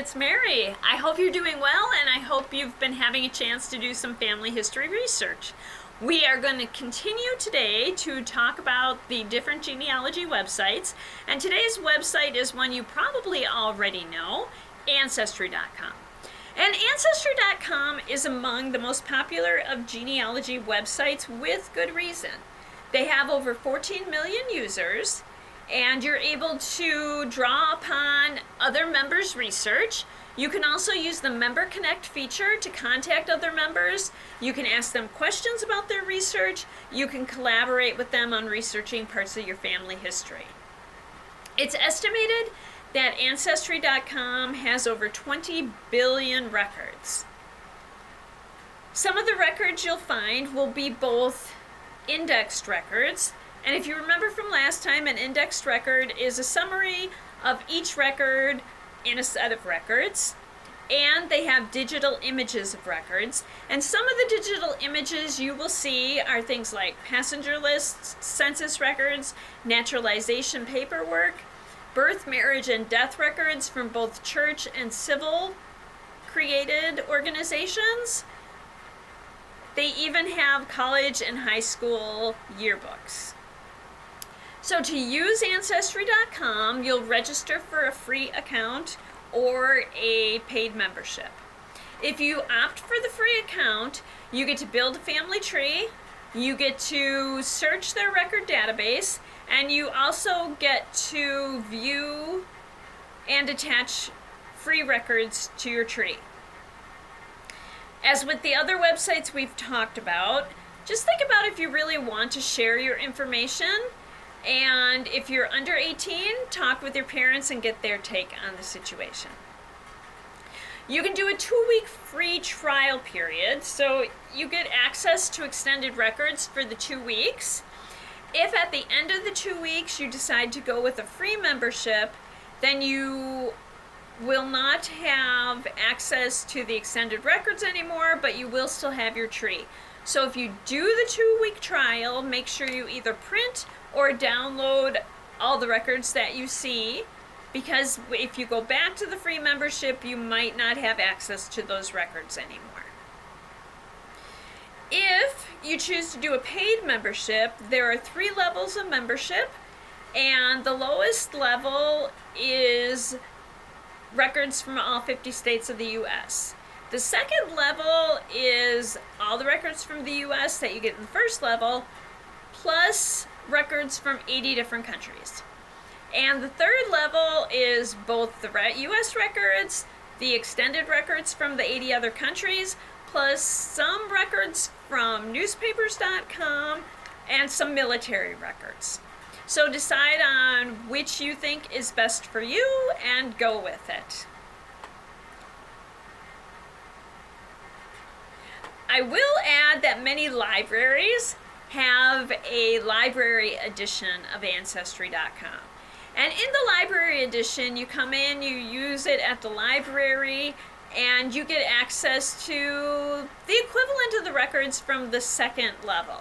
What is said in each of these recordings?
it's Mary. I hope you're doing well, and I hope you've been having a chance to do some family history research. We are going to continue today to talk about the different genealogy websites, and today's website is one you probably already know, Ancestry.com. And Ancestry.com is among the most popular of genealogy websites with good reason. They have over 14 million users, and you're able to draw upon other members' research. You can also use the Member Connect feature to contact other members. You can ask them questions about their research. You can collaborate with them on researching parts of your family history. It's estimated that Ancestry.com has over 20 billion records. Some of the records you'll find will be both indexed records, and if you remember from last time, an indexed record is a summary of each record in a set of records, and they have digital images of records. And some of the digital images you will see are things like passenger lists, census records, naturalization paperwork, birth, marriage, and death records from both church and civil created organizations. They even have college and high school yearbooks. So to use Ancestry.com, you'll register for a free account or a paid membership. If you opt for the free account, you get to build a family tree, you get to search their record database, and you also get to view and attach free records to your tree. As with the other websites we've talked about, just think about if you really want to share your information. And if you're under 18, talk with your parents and get their take on the situation. You can do a 2-week free trial period, so you get access to extended records for the 2 weeks. If at the end of the 2 weeks you decide to go with a free membership, then you will not have access to the extended records anymore, but you will still have your tree. So if you do the 2-week trial, make sure you either print or download all the records that you see, because if you go back to the free membership, you might not have access to those records anymore. If you choose to do a paid membership, there are 3 levels of membership, and the lowest level is records from all 50 states of the U.S. The second level is all the records from the U.S. that you get in the first level, plus records from 80 different countries. And the third level is both the U.S. records, the extended records from the 80 other countries, plus some records from newspapers.com and some military records. So decide on which you think is best for you and go with it. I will add that many libraries have a library edition of Ancestry.com. And in the library edition, you come in, you use it at the library, and you get access to the equivalent of the records from the second level.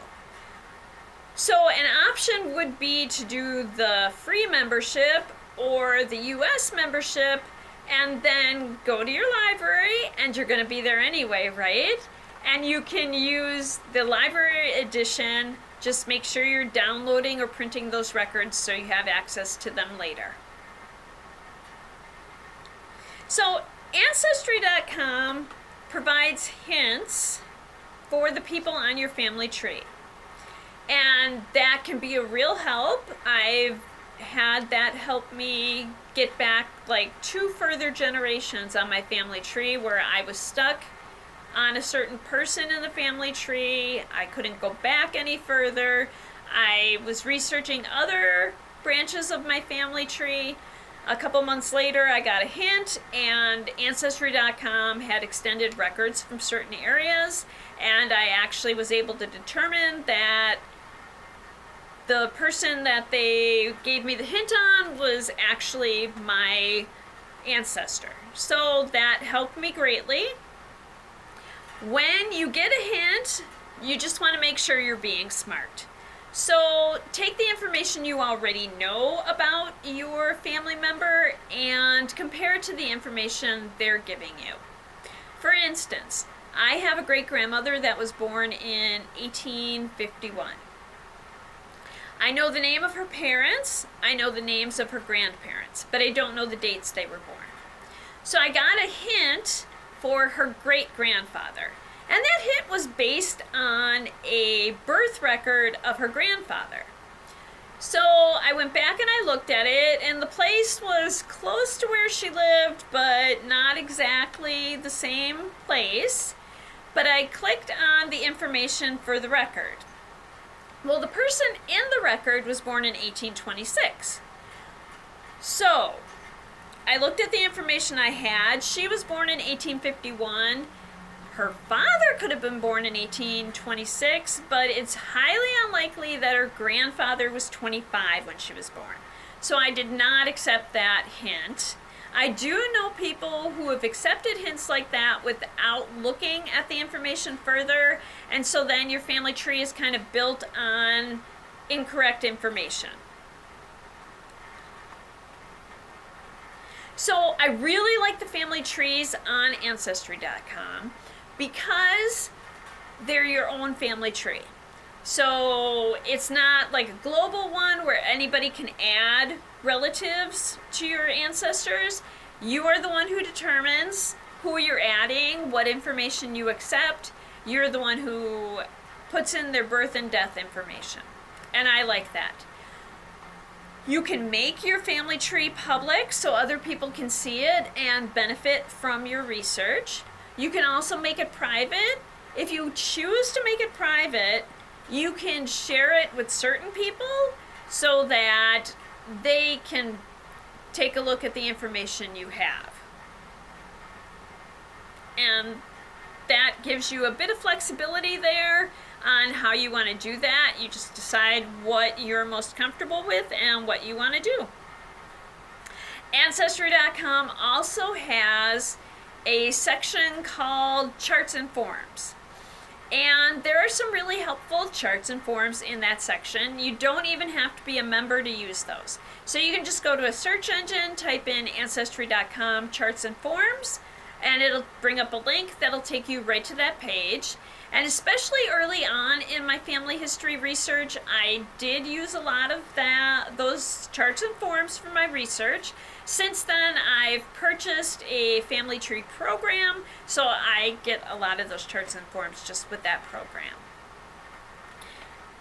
So an option would be to do the free membership or the US membership and then go to your library, and you're going to be there anyway, right? And you can use the library edition. Just make sure you're downloading or printing those records so you have access to them later. So Ancestry.com provides hints for the people on your family tree. And that can be a real help. I've had that help me get back like 2 further generations on my family tree where I was stuck on a certain person in the family tree. I couldn't go back any further. I was researching other branches of my family tree. A couple months later, I got a hint, and Ancestry.com had extended records from certain areas, and I actually was able to determine that the person that they gave me the hint on was actually my ancestor. So that helped me greatly. When you get a hint, you just want to make sure you're being smart. So take the information you already know about your family member and compare it to the information they're giving you. For instance, I have a great-grandmother that was born in 1851. I know the name of her parents, I know the names of her grandparents, but I don't know the dates they were born. So I got a hint for her great-grandfather. And that hint was based on a birth record of her grandfather. So I went back and I looked at it, and the place was close to where she lived, but not exactly the same place. But I clicked on the information for the record. Well, the person in the record was born in 1826. So I looked at the information I had. She was born in 1851. Her father could have been born in 1826, but it's highly unlikely that her grandfather was 25 when she was born. So I did not accept that hint. I do know people who have accepted hints like that without looking at the information further, and so then your family tree is kind of built on incorrect information. So I really like the family trees on Ancestry.com because they're your own family tree. So it's not like a global one where anybody can add relatives to your ancestors. You are the one who determines who you're adding, what information you accept. You're the one who puts in their birth and death information. And I like that. You can make your family tree public so other people can see it and benefit from your research. You can also make it private. If you choose to make it private, you can share it with certain people so that they can take a look at the information you have. And that gives you a bit of flexibility there on how you want to do that. You just decide what you're most comfortable with and what you want to do. Ancestry.com also has a section called Charts and Forms. And there are some really helpful charts and forms in that section. You don't even have to be a member to use those. So you can just go to a search engine, type in Ancestry.com Charts and Forms, and it'll bring up a link that'll take you right to that page. And especially early on in my family history research, I did use a lot of those charts and forms for my research. Since then, I've purchased a family tree program, so I get a lot of those charts and forms just with that program.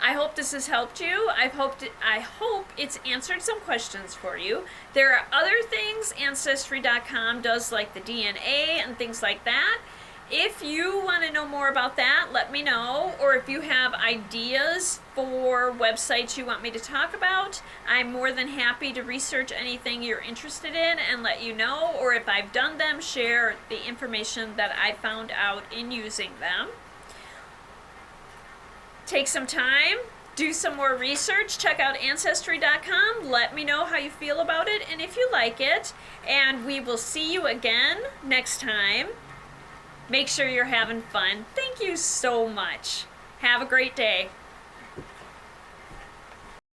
I hope this has helped you. I hope it's answered some questions for you. There are other things Ancestry.com does, like the DNA and things like that. If you want to know more about that, let me know. Or if you have ideas for websites you want me to talk about, I'm more than happy to research anything you're interested in and let you know. Or if I've done them, share the information that I found out in using them. Take some time, do some more research, check out Ancestry.com, let me know how you feel about it and if you like it. And we will see you again next time. Make sure you're having fun. Thank you so much. Have a great day.